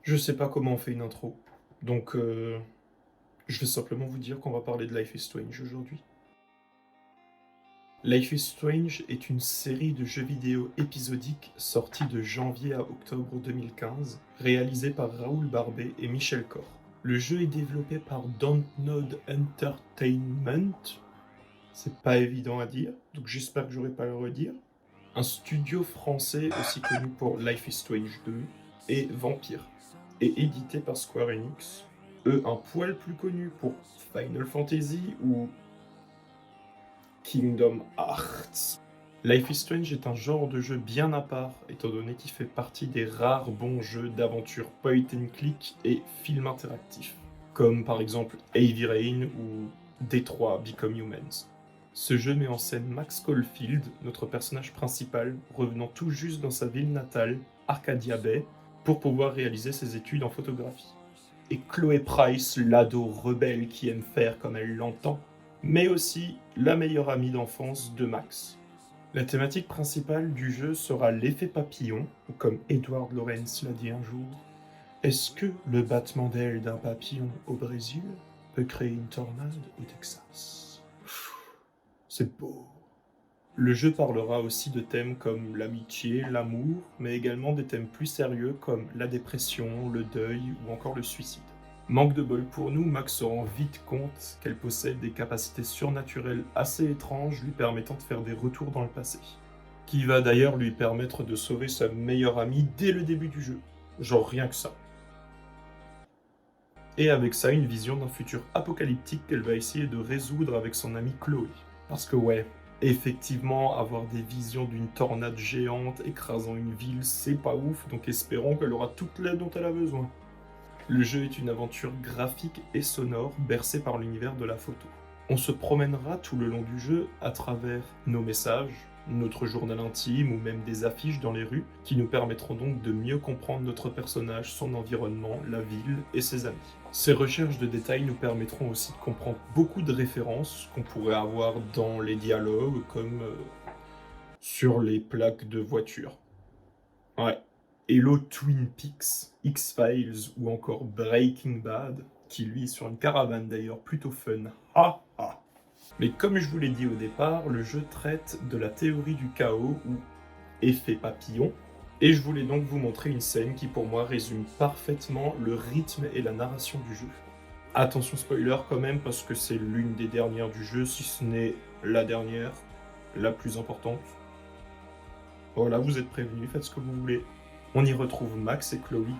Je sais pas comment on fait une intro, donc je vais simplement vous dire qu'on va parler de Life is Strange aujourd'hui. Life is Strange est une série de jeux vidéo épisodiques sortie de janvier à octobre 2015, réalisée par Raoul Barbé et Michel Cor. Le jeu est développé par Dontnod Entertainment, c'est pas évident à dire, donc j'espère que j'aurai pas à le redire. Un studio français aussi connu pour Life is Strange 2 et Vampire, et édité par Square Enix, eux un poil plus connus pour Final Fantasy ou Kingdom Hearts. Life is Strange est un genre de jeu bien à part, étant donné qu'il fait partie des rares bons jeux d'aventure point and click et film interactif, comme par exemple Heavy Rain ou Detroit Become Humans. Ce jeu met en scène Max Caulfield, notre personnage principal, revenant tout juste dans sa ville natale, Arcadia Bay, pour pouvoir réaliser ses études en photographie. Et Chloé Price, l'ado rebelle qui aime faire comme elle l'entend, mais aussi la meilleure amie d'enfance de Max. La thématique principale du jeu sera l'effet papillon, ou comme Edward Lorenz l'a dit un jour, est-ce que le battement d'aile d'un papillon au Brésil peut créer une tornade au Texas? C'est beau. Le jeu parlera aussi de thèmes comme l'amitié, l'amour, mais également des thèmes plus sérieux comme la dépression, le deuil ou encore le suicide. Manque de bol pour nous, Max se rend vite compte qu'elle possède des capacités surnaturelles assez étranges lui permettant de faire des retours dans le passé. Qui va d'ailleurs lui permettre de sauver sa meilleure amie dès le début du jeu. Genre rien que ça. Et avec ça, une vision d'un futur apocalyptique qu'elle va essayer de résoudre avec son amie Chloé. Parce que ouais, effectivement, avoir des visions d'une tornade géante écrasant une ville, c'est pas ouf, donc espérons qu'elle aura toute l'aide dont elle a besoin. Le jeu est une aventure graphique et sonore bercée par l'univers de la photo. On se promènera tout le long du jeu à travers nos messages, notre journal intime ou même des affiches dans les rues qui nous permettront donc de mieux comprendre notre personnage, son environnement, la ville et ses amis. Ces recherches de détails nous permettront aussi de comprendre beaucoup de références qu'on pourrait avoir dans les dialogues comme sur les plaques de voiture. Ouais. Hello Twin Peaks, X-Files ou encore Breaking Bad, qui lui est sur une caravane d'ailleurs plutôt fun. Ha ha. Mais comme je vous l'ai dit au départ, le jeu traite de la théorie du chaos ou effet papillon, et je voulais donc vous montrer une scène qui pour moi résume parfaitement le rythme et la narration du jeu. Attention spoiler quand même parce que c'est l'une des dernières du jeu, si ce n'est la dernière, la plus importante. Voilà, vous êtes prévenus, faites ce que vous voulez. On y retrouve Max et Chloé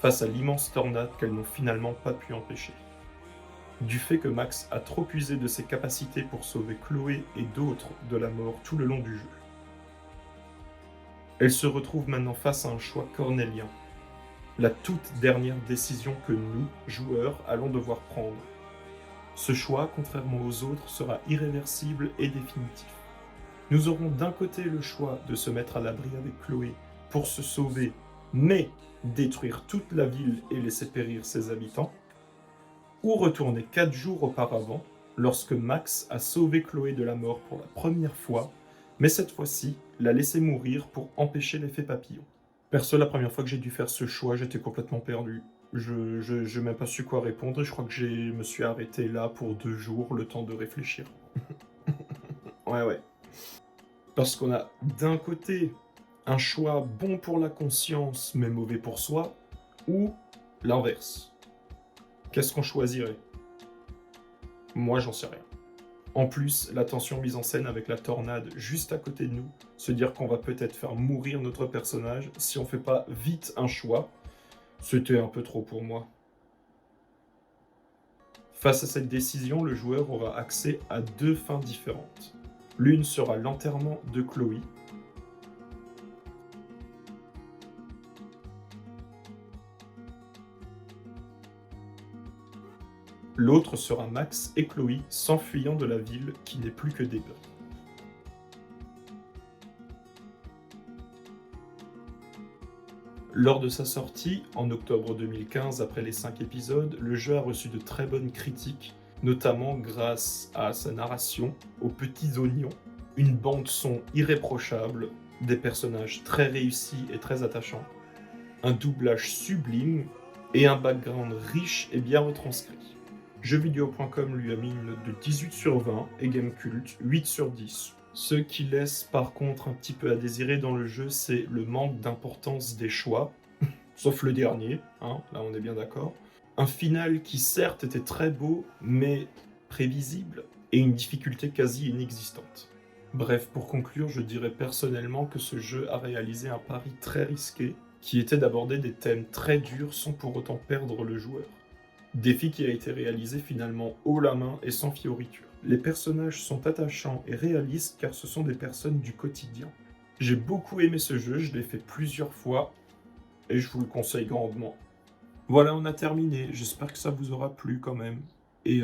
face à l'immense tornade qu'elles n'ont finalement pas pu empêcher. Du fait que Max a trop usé de ses capacités pour sauver Chloé et d'autres de la mort tout le long du jeu. Elle se retrouve maintenant face à un choix cornélien. La toute dernière décision que nous, joueurs, allons devoir prendre. Ce choix, contrairement aux autres, sera irréversible et définitif. Nous aurons d'un côté le choix de se mettre à l'abri avec Chloé pour se sauver, mais détruire toute la ville et laisser périr ses habitants, ou retourner 4 jours auparavant, lorsque Max a sauvé Chloé de la mort pour la première fois, mais cette fois-ci, la laisser mourir pour empêcher l'effet papillon. Perso, la première fois que j'ai dû faire ce choix, j'étais complètement perdu. Je n'ai même pas su quoi répondre et je crois que je me suis arrêté là pour 2 jours, le temps de réfléchir. Ouais, ouais. Parce qu'on a d'un côté un choix bon pour la conscience mais mauvais pour soi, ou l'inverse. Qu'est-ce qu'on choisirait? Moi, j'en sais rien. En plus, la tension mise en scène avec la tornade juste à côté de nous, se dire qu'on va peut-être faire mourir notre personnage si on fait pas vite un choix, c'était un peu trop pour moi. Face à cette décision, le joueur aura accès à 2 fins différentes. L'une sera l'enterrement de Chloé, l'autre sera Max et Chloé s'enfuyant de la ville qui n'est plus que débris. Lors de sa sortie, en octobre 2015, après les 5 épisodes, le jeu a reçu de très bonnes critiques, notamment grâce à sa narration, aux petits oignons, une bande-son irréprochable, des personnages très réussis et très attachants, un doublage sublime, et un background riche et bien retranscrit. Jeuxvideo.com lui a mis une note de 18 sur 20 et Gamecult 8 sur 10. Ce qui laisse par contre un petit peu à désirer dans le jeu, c'est le manque d'importance des choix, sauf le dernier, hein, là on est bien d'accord. Un final qui certes était très beau, mais prévisible, et une difficulté quasi inexistante. Bref, pour conclure, je dirais personnellement que ce jeu a réalisé un pari très risqué, qui était d'aborder des thèmes très durs sans pour autant perdre le joueur. Défi qui a été réalisé finalement haut la main et sans fioriture. Les personnages sont attachants et réalistes car ce sont des personnes du quotidien. J'ai beaucoup aimé ce jeu, je l'ai fait plusieurs fois et je vous le conseille grandement. Voilà, on a terminé. J'espère que ça vous aura plu quand même et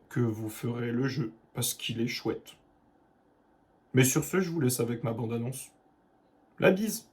que vous ferez le jeu parce qu'il est chouette. Mais sur ce, je vous laisse avec ma bande-annonce. La bise!